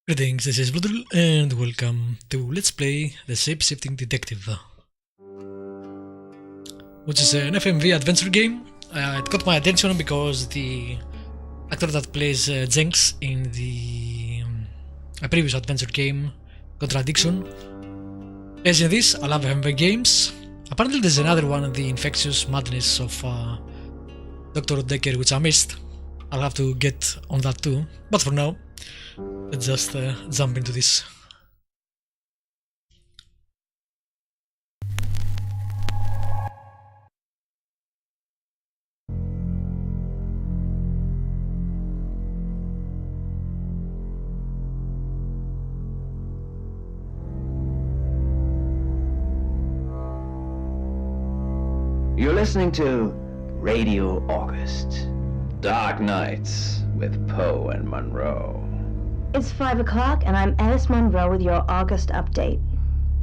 Greetings, this is Brutal, and welcome to Let's Play the Shapeshifting Detective, which is an FMV adventure game. It got my attention because the actor that plays Jenks in the previous adventure game, Contradiction, plays in this. I love FMV games. Apparently there's another one, the Infectious Madness of Dr. Dekker, which I missed. I'll have to get on that too, but for now, let's just jump into this. You're listening to Radio August. Dark Nights with Poe and Monroe. It's 5 o'clock, and I'm Alice Monroe with your August update.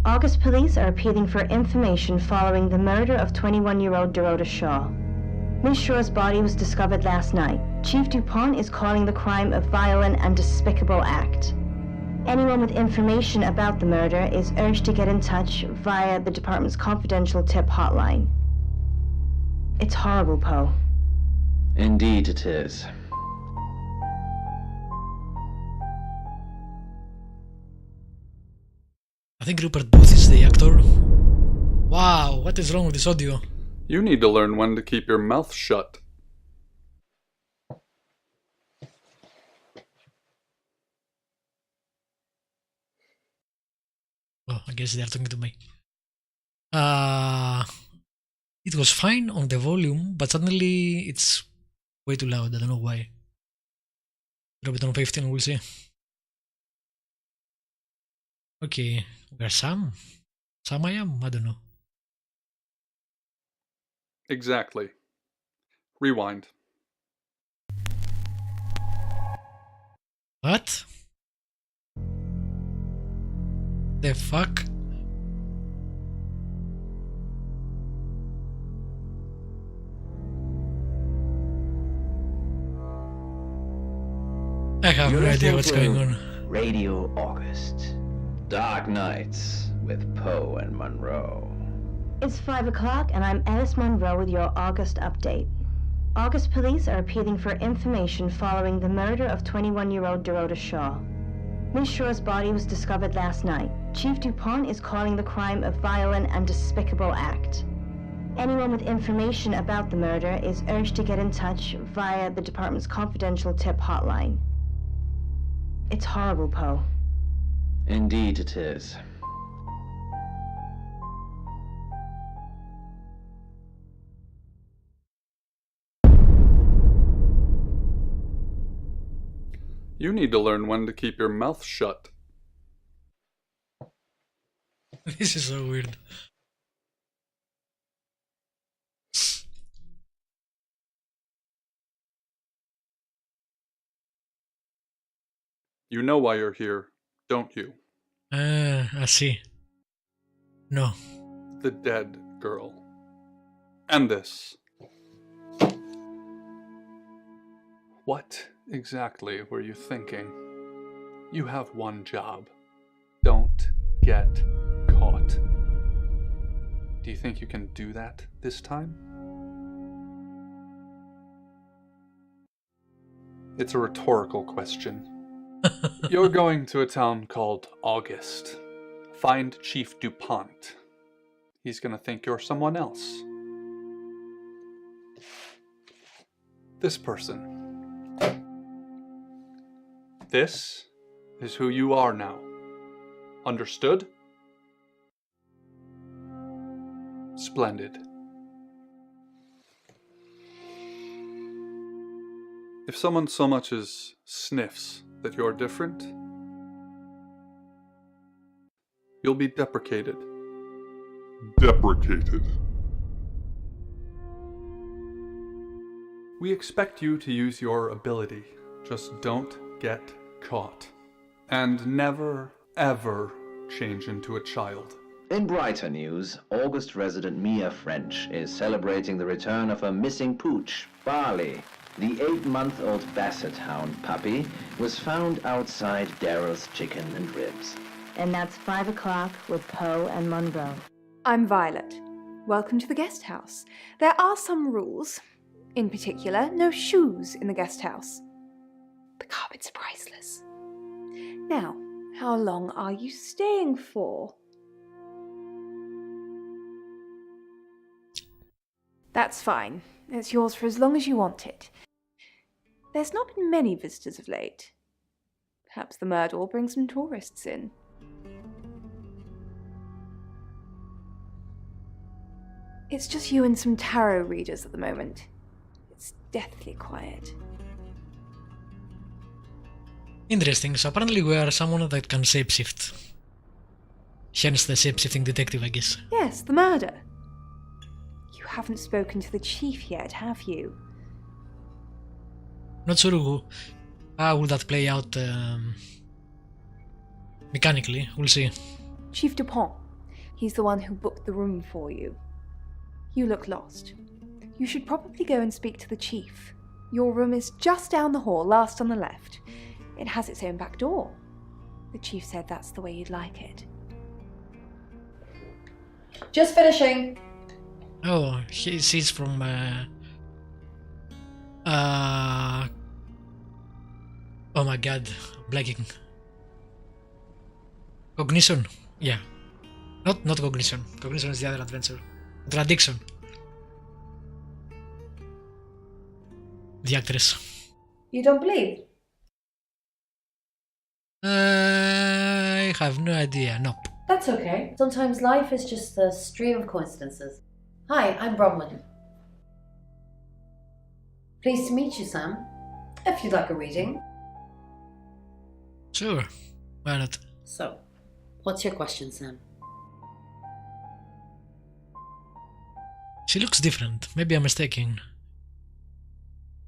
August police are appealing for information following the murder of 21-year-old Dorota Shaw. Miss Shaw's body was discovered last night. Chief DuPont is calling the crime a violent and despicable act. Anyone with information about the murder is urged to get in touch via the department's confidential tip hotline. It's horrible, Poe. Indeed it is. I think Rupert Booth is the actor. Wow, what is wrong with this audio? You need to learn when to keep your mouth shut. Oh, I guess they are talking to me. It was fine on the volume, but suddenly it's way too loud. I don't know why. Drop it on 15, we'll see. Okay, where Sam? Sam I am? I don't know. Exactly. Rewind. What? The fuck? I have You're no idea listening what's to going on. Radio August. Dark Nights with Poe and Monroe. It's 5 o'clock, and I'm Alice Monroe with your August update. August police are appealing for information following the murder of 21-year-old Dorota Shaw. Miss Shaw's body was discovered last night. Chief DuPont is calling the crime a violent and despicable act. Anyone with information about the murder is urged to get in touch via the department's confidential tip hotline. It's horrible, Poe. Indeed it is. You need to learn when to keep your mouth shut. This is so weird. You know why you're here, don't you? I see. No. The dead girl. And this. What exactly were you thinking? You have one job. Don't get caught. Do you think you can do that this time? It's a rhetorical question. You're going to a town called August. Find Chief DuPont. He's gonna think you're someone else. This person. This is who you are now. Understood? Splendid. If someone so much as sniffs that you're different, you'll be deprecated. Deprecated. We expect you to use your ability. Just don't get caught. And never, ever change into a child. In brighter news, August resident Mia French is celebrating the return of her missing pooch, Barley. The 8-month-old Basset Hound puppy was found outside Daryl's Chicken and Ribs. And that's 5 o'clock with Poe and Monroe. I'm Violet. Welcome to the guest house. There are some rules. In particular, no shoes in the guest house. The carpet's priceless. Now, how long are you staying for? That's fine. It's yours for as long as you want it. There's not been many visitors of late. Perhaps the murder will bring some tourists in. It's just you and some tarot readers at the moment. It's deathly quiet. Interesting. So apparently we are someone that can shapeshift. Hence the shapeshifting detective, I guess. Yes, the murder. You haven't spoken to the chief yet, have you? Not sure how will that play out mechanically. We'll see. Chief Dupont. He's the one who booked the room for you. You look lost. You should probably go and speak to the chief. Your room is just down the hall, last on the left. It has its own back door. The chief said that's the way you'd like it. Just finishing. Oh, she's from oh my god, blanking. Cognition. Yeah. Not cognition. Cognition is the other adventure. Contradiction. The actress. You don't believe? I have no idea. Nope. That's okay. Sometimes life is just a stream of coincidences. Hi, I'm Bronwyn. Pleased to meet you, Sam. If you'd like a reading. Sure. Why not? So, what's your question, Sam? She looks different. Maybe I'm mistaken.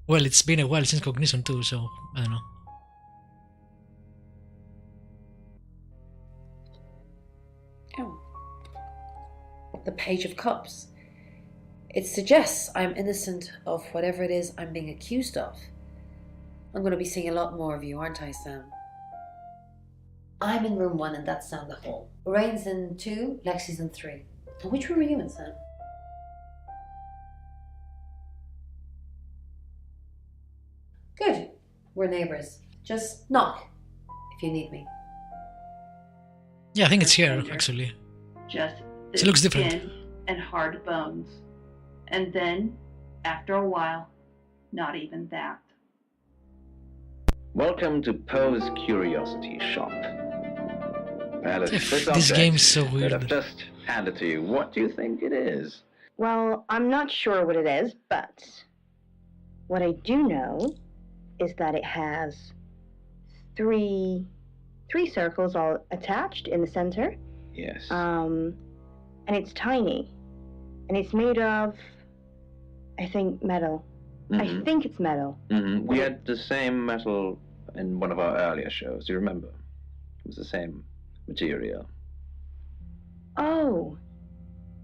Well, it's been a while since Cognition too, so I don't know. Oh. The Page of Cups. It suggests I'm innocent of whatever it is I'm being accused of. I'm going to be seeing a lot more of you, aren't I, Sam? I'm in room 1 and that's down the hall. Lorraine's in 2, Lexi's in 3. And which room are you in, Sam? Good. We're neighbours. Just knock if you need me. Yeah, I think it's here, actually. Just She looks different. skin and hard bones. And then, after a while, not even that. Welcome to Poe's Curiosity Shop. Well, it's this This game's so that weird. I've just handed to you. What do you think it is? Well, I'm not sure what it is, but what I do know is that it has three circles all attached in the center. Yes. And it's tiny. And it's made of, I think, metal. I think it's metal. We had the same metal in one of our earlier shows. Do you remember? It was the same material. Oh,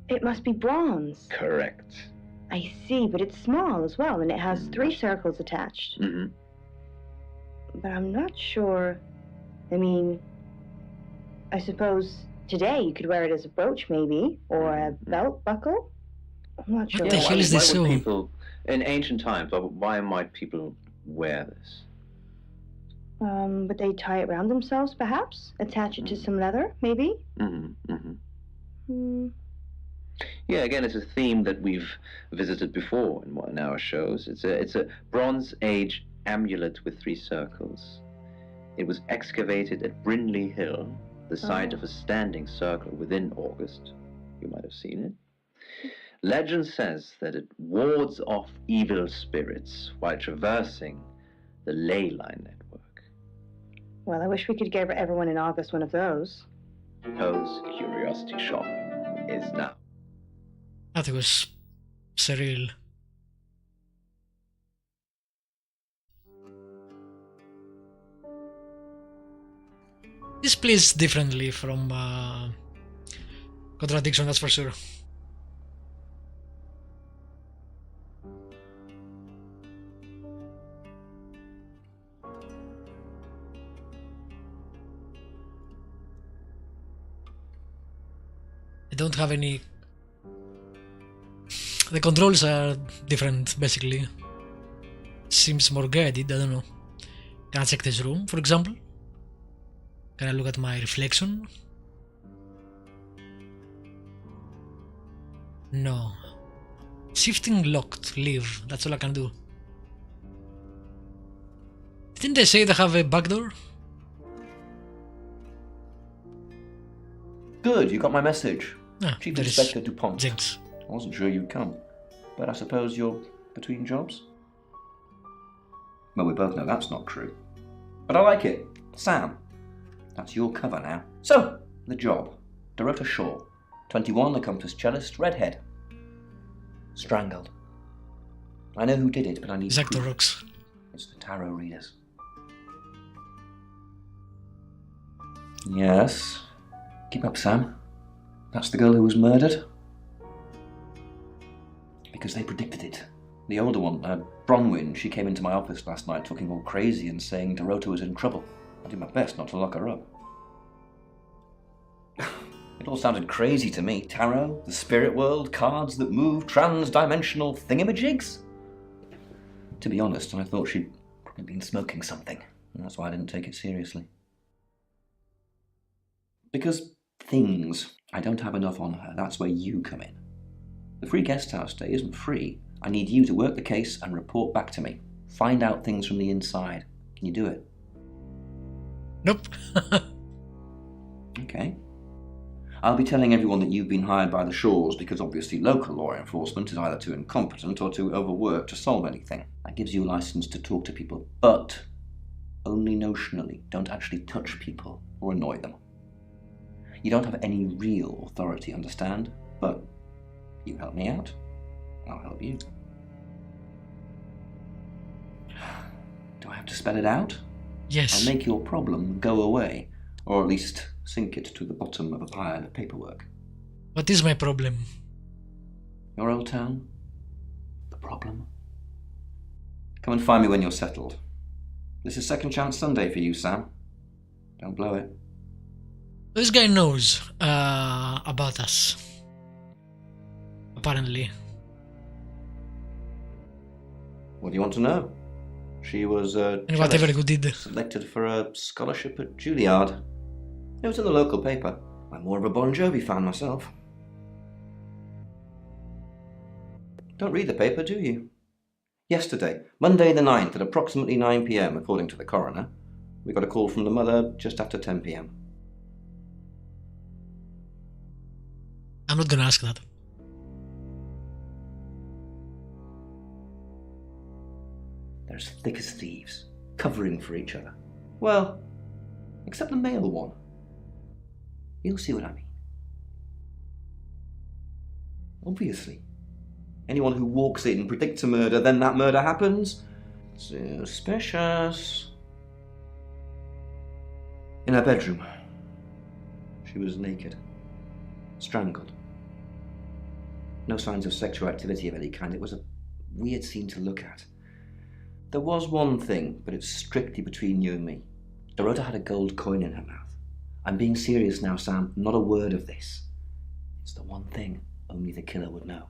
it must be bronze. Correct. I see, but it's small as well, and it has 3 circles attached. But I'm not sure. I mean, I suppose today you could wear it as a brooch, maybe, or a belt buckle. I'm not sure. What the hell is this why would so? people, in ancient times, why might people wear this? But they tie it around themselves, perhaps? Attach it to some leather, maybe? Yeah, again, it's a theme that we've visited before in one of our shows. It's a Bronze Age amulet with 3 circles. It was excavated at Brindley Hill, the site of a standing circle within August. You might have seen it. Legend says that it wards off evil spirits while traversing the ley line network. Well, I wish we could give everyone in August one of those. Poe's Curiosity Shop is now. That was surreal. This plays differently from Contradiction, that's for sure. don't have any... The controls are different, basically. Seems more guided, I don't know. Can I check this room, for example? Can I look at my reflection? No. Shifting locked, leave. That's all I can do. Didn't they say they have a backdoor? Good, you got my message. Ah, Chief there is Inspector DuPont. Jenks. I wasn't sure you'd come, but I suppose you're between jobs? Well, we both know that's not true. But I like it. Sam, that's your cover now. So, the job. Dorota Shaw, 21, accomplished cellist, redhead. Strangled. I know who did it, but I need Exacto proof. rocks. It's the tarot readers. Yes. Keep up, Sam. That's the girl who was murdered. Because they predicted it. The older one, Bronwyn, she came into my office last night talking all crazy and saying Dorota was in trouble. I did my best not to lock her up. It all sounded crazy to me. Tarot, the spirit world, cards that move, trans-dimensional thingamajigs. To be honest, I thought she'd probably been smoking something, and that's why I didn't take it seriously. Because things, I don't have enough on her, that's where you come in. The free guest house stay isn't free. I need you to work the case and report back to me. Find out things from the inside. Can you do it? Nope. Okay. I'll be telling everyone that you've been hired by the Shaws because obviously local law enforcement is either too incompetent or too overworked to solve anything. That gives you a license to talk to people, but only notionally. Don't actually touch people or annoy them. You don't have any real authority, understand? But you help me out, I'll help you. Do I have to spell it out? Yes. I'll make your problem go away, or at least sink it to the bottom of a pile of paperwork. What is my problem? Your old town? The problem? Come and find me when you're settled. This is Second Chance Sunday for you, Sam. Don't blow it. This guy knows about us. Apparently. What do you want to know? She was And whatever you did. selected for a scholarship at Juilliard. It was in the local paper. I'm more of a Bon Jovi fan myself. Don't read the paper, do you? Yesterday, Monday the 9th at approximately 9 p.m, according to the coroner, we got a call from the mother just after 10 p.m. I'm not gonna ask that. They're as thick as thieves, covering for each other. Well, except the male one. You'll see what I mean. Obviously. Anyone who walks in, predicts a murder, then that murder happens? Suspicious. In her bedroom. She was naked. Strangled. No signs of sexual activity of any kind. It was a weird scene to look at. There was one thing, but it's strictly between you and me. Dorota had a gold coin in her mouth. I'm being serious now, Sam. Not a word of this. It's the one thing only the killer would know.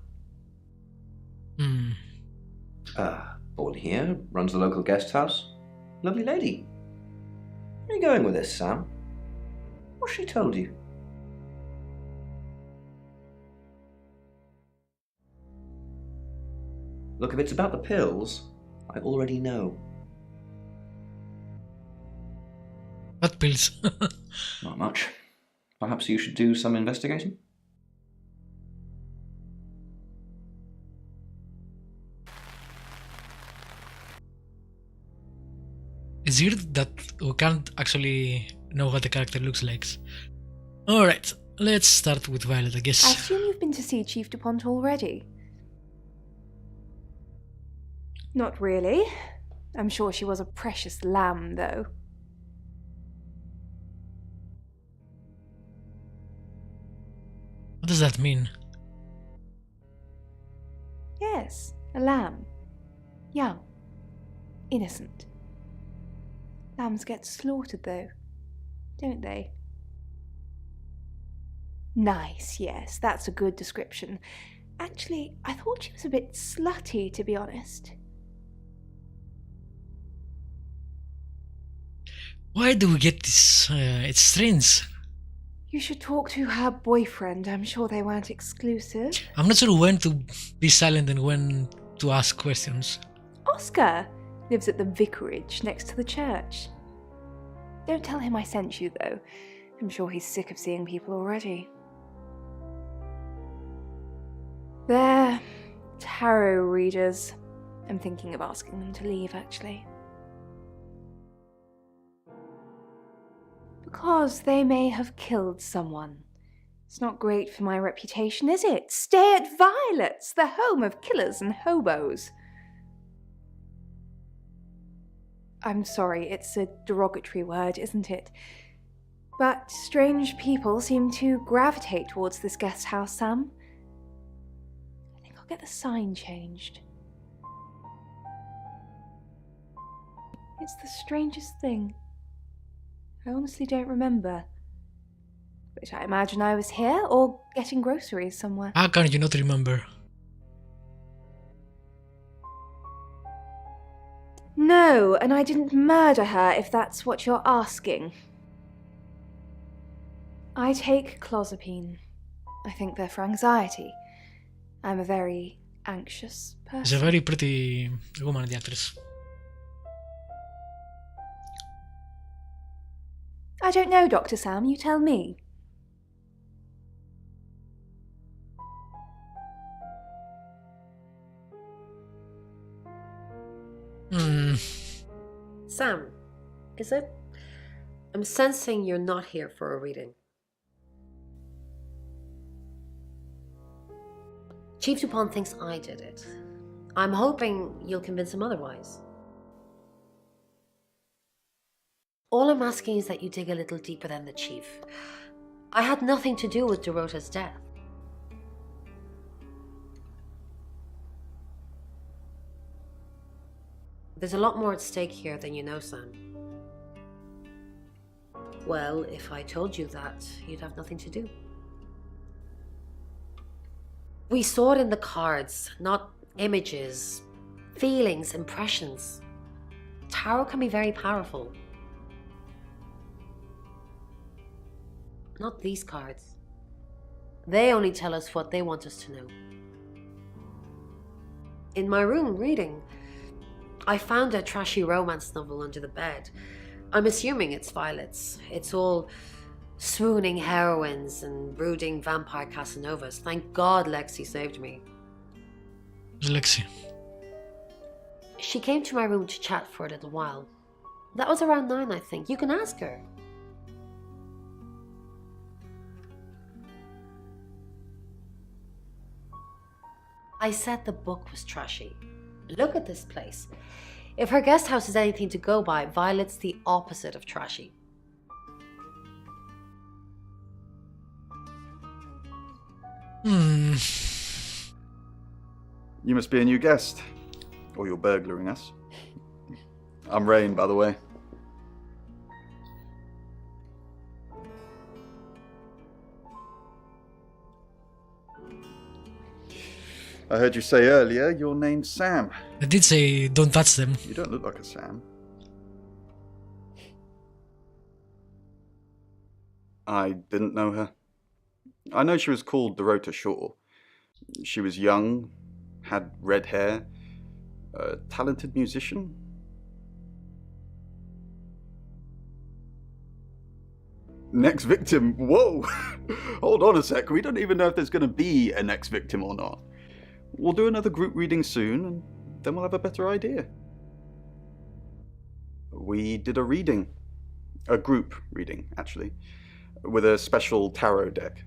Born here, runs the local guest house. Lovely lady. Where are you going with this, Sam? What's she told you? Look, if it's about the pills, I already know. What pills? Not much. Perhaps you should do some investigating? It's weird that we can't actually know what the character looks like. Alright, let's start with Violet, I I guess. assume you've been to see Chief DuPont already? Not really. I'm sure she was a precious lamb, though. What does that mean? Yes, a lamb. Young. Innocent. Lambs get slaughtered, though, don't they? Nice, yes, that's a good description. Actually, I thought she was a bit slutty, to be honest. Why do we get this? It's strange. You should talk to her boyfriend. I'm sure they weren't exclusive. I'm not sure when to be silent and when to ask questions. Oscar lives at the vicarage next to the church. Don't tell him I sent you, though. I'm sure he's sick of seeing people already. They're tarot readers. I'm thinking of asking them to leave, actually. Because they may have killed someone. It's not great for my reputation, is it? Stay at Violet's, the home of killers and hobos. I'm sorry, it's a derogatory word, isn't it? But strange people seem to gravitate towards this guest house, Sam. I think I'll get the sign changed. It's the strangest thing. I honestly don't remember. But I imagine I was here or getting groceries somewhere. How can you not remember? No, and I didn't murder her, if that's what you're asking. I take clozapine. I think they're for anxiety. I'm a very anxious person. She's a very pretty woman, the actress. I don't know, Dr. Sam, you tell me. Sam, is it? I'm sensing you're not here for a reading. Chief Dupont thinks I did it. I'm hoping you'll convince him otherwise. All I'm asking is that you dig a little deeper than the Chief. I had nothing to do with Dorota's death. There's a lot more at stake here than you know, Sam. Well, if I told you that, you'd have nothing to do. We saw it in the cards, not images, feelings, impressions. Tarot can be very powerful. Not these cards. They only tell us what they want us to know. In my room, reading, I found a trashy romance novel under the bed. I'm assuming it's Violet's. It's all swooning heroines and brooding vampire Casanovas. Thank God Lexi saved me. Who's Lexi? She came to my room to chat for a little while. That was around 9, I think. You can ask her. I said the book was trashy. Look at this place. If her guest house is anything to go by, Violet's the opposite of trashy. You must be a new guest. Or you're burglaring us. I'm Rain, by the way. I heard you say earlier your name's Sam. I did say don't touch them. You don't look like a Sam. I didn't know her. I know she was called Dorota Shaw. She was young, had red hair, a talented musician. Next victim? Whoa! Hold on a sec, we don't even know if there's going to be a next victim or not. We'll do another group reading soon, and then we'll have a better idea. We did a reading. A group reading, actually. With a special tarot deck.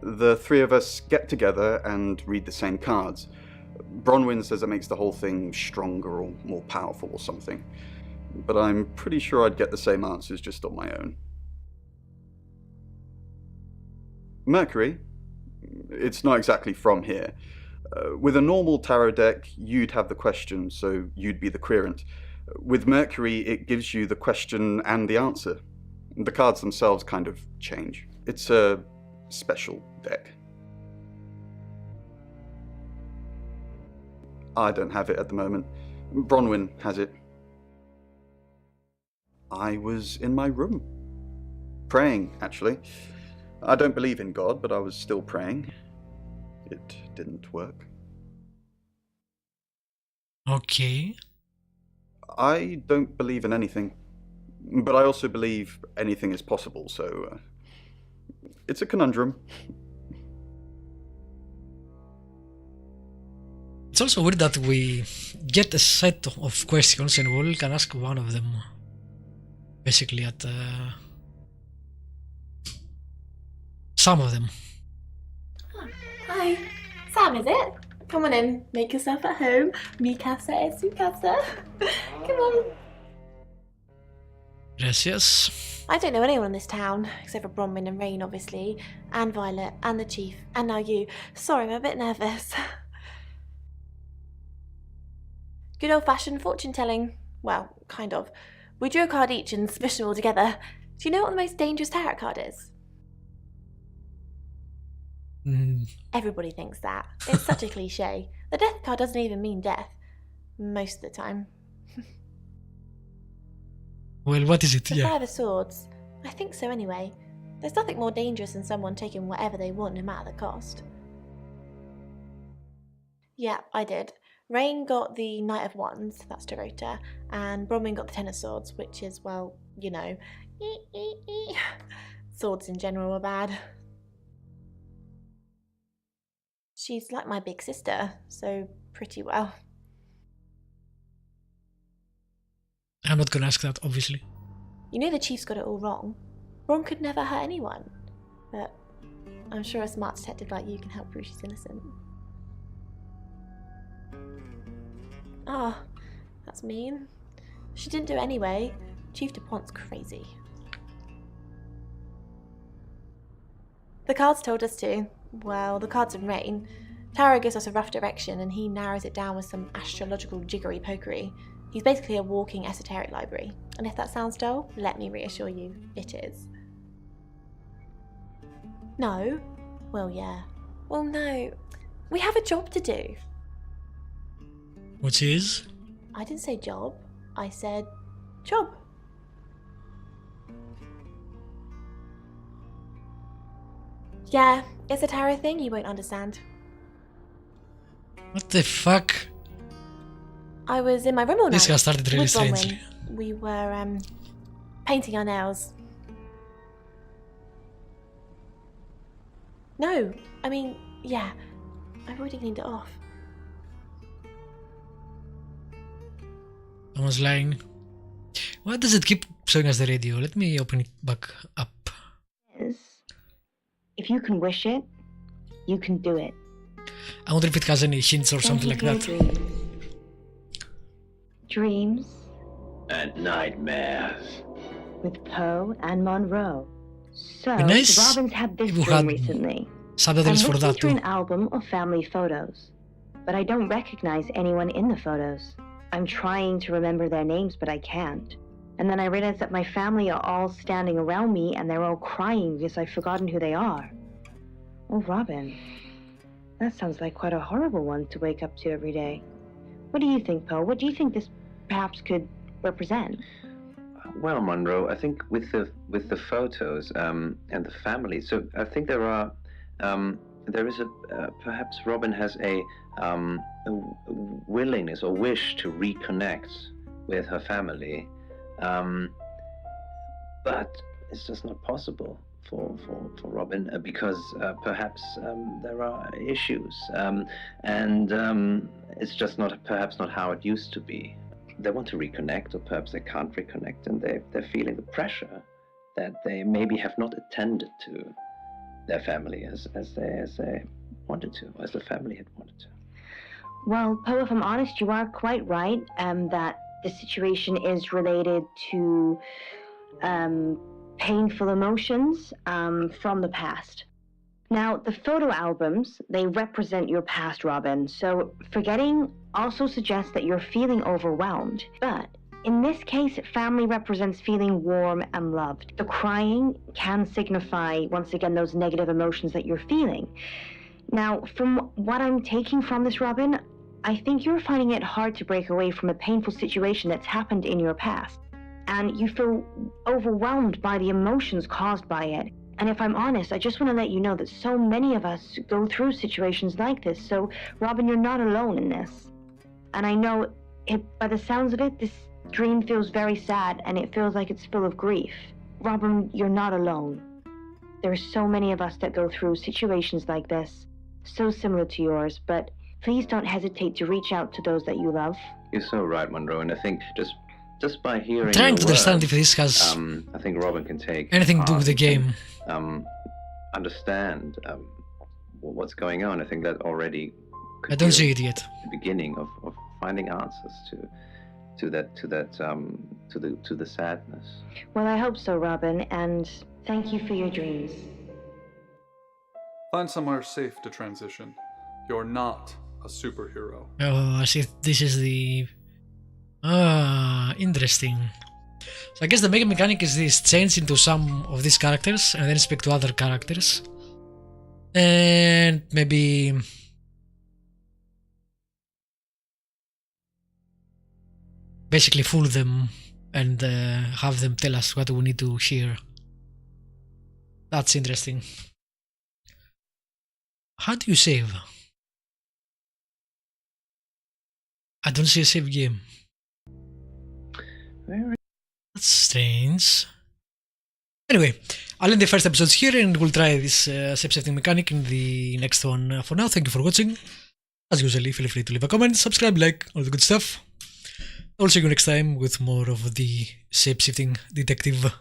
The three of us get together and read the same cards. Bronwyn says it makes the whole thing stronger or more powerful or something. But I'm pretty sure I'd get the same answers just on my own. Mercury, it's not exactly from here. With a normal tarot deck, you'd have the question, so you'd be the querent. With Mercury, it gives you the question and the answer. The cards themselves kind of change. It's a special deck. I don't have it at the moment. Bronwyn has it. I was in my room. Praying, actually. I don't believe in God, but I was still praying. It didn't work. Okay. I don't believe in anything, but I also believe anything is possible, so it's a conundrum. It's also weird that we get a set of questions and we all can ask one of them. Basically at some of them. Hi, Sam, is it? Come on in, make yourself at home. Mi casa es su casa. Come on. Gracias. I don't know anyone in this town, except for Bronwyn and Rain, obviously, and Violet, and the Chief, and now you. Sorry, I'm a bit nervous. Good old-fashioned fortune-telling. Well, kind of. We drew a card each and smushed them all together. Do you know what the most dangerous tarot card is? Everybody thinks that. It's such a cliche. The death card doesn't even mean death. Most of the time. Well, what is it? The Yeah. Five of Swords. I think so anyway. There's nothing more dangerous than someone taking whatever they want no matter the cost. Yeah, I did. Rain got the Knight of Wands, that's Dorota, and Bronwyn got the Ten of Swords, which is, well, you know, swords in general are bad. She's like my big sister, so pretty well. I'm not gonna ask that, obviously. You know the Chief's got it all wrong. Bron could never hurt anyone, but I'm sure a smart detective like you can help prove she's innocent. Ah, that's mean. She didn't do it anyway. Chief DuPont's crazy. The cards told us to. Well, the cards in Rain. Tarot gives us a rough direction and he narrows it down with some astrological jiggery pokery. He's basically a walking esoteric library. And if that sounds dull, let me reassure you, it is. No? Well, yeah. Well, no. We have a job to do. Which is? I didn't say job. I said job. Yeah, it's a tarot thing you won't understand. What the fuck? I was in my room all night. This has started really with Bronwyn. strangely. We were painting our nails. No, I mean, yeah, I've already cleaned it off. Someone's lying. Why does it keep showing us the radio? Let me open it back up. If you can wish it, you can do it. I wonder if it has any hints or something like that. Dreams And nightmares. with Poe and Monroe. So, Be nice Robin's had this if we dream had recently. subtitles I'm for looking that through too. an album of family photos, but I don't recognize anyone in the photos. I'm trying to remember their names, but I can't. And then I realize that my family are all standing around me and they're all crying because I've forgotten who they are. Oh, Robin. That sounds like quite a horrible one to wake up to every day. What do you think, Poe? What do you think this perhaps could represent? Well, Monroe, I think with the photos and the family. So I think there is perhaps Robin has a willingness or wish to reconnect with her family, but it's just not possible for Robin because perhaps there are issues and it's just perhaps not how it used to be. They want to reconnect, or perhaps they can't reconnect, and they're feeling the pressure that they maybe have not attended to their family as they wanted to, as the family had wanted to. Well, Poe, if I'm honest, you are quite right that the situation is related to painful emotions from the past. Now, the photo albums, they represent your past, Robin, so forgetting also suggests that you're feeling overwhelmed. But In this case, family represents feeling warm and loved. The crying can signify, once again, those negative emotions that you're feeling. Now, from what I'm taking from this, Robin, I think you're finding it hard to break away from a painful situation that's happened in your past. And you feel overwhelmed by the emotions caused by it. And if I'm honest, I just want to let you know that so many of us go through situations like this. So, Robin, you're not alone in this. And I know, by the sounds of it, this dream feels very sad, and it feels like it's full of grief. Robin, you're not alone. There are so many of us that go through situations like this, so similar to yours, but please don't hesitate to reach out to those that you love. You're so right, Monroe, and I think just by hearing I'm trying your to understand words, if this has I think Robin can take anything to do with the game. Understand what's going on. I think that already could I don't be see it yet. the beginning of finding answers to the sadness. Well, I hope so, Robin, and thank you for your dreams. Find somewhere safe to transition. You're not a superhero. Oh, I see. This is the... interesting. So I guess the main mechanic is this: change into some of these characters and then speak to other characters. And maybe... basically fool them and have them tell us what we need to hear. That's interesting. How do you save? I don't see a save game. That's strange. Anyway, I'll end the first episode here and we'll try this shapeshifting mechanic in the next one. For now, thank you for watching. As usually, feel free to leave a comment, subscribe, like, all the good stuff. I'll see you next time with more of the Shapeshifting Detective.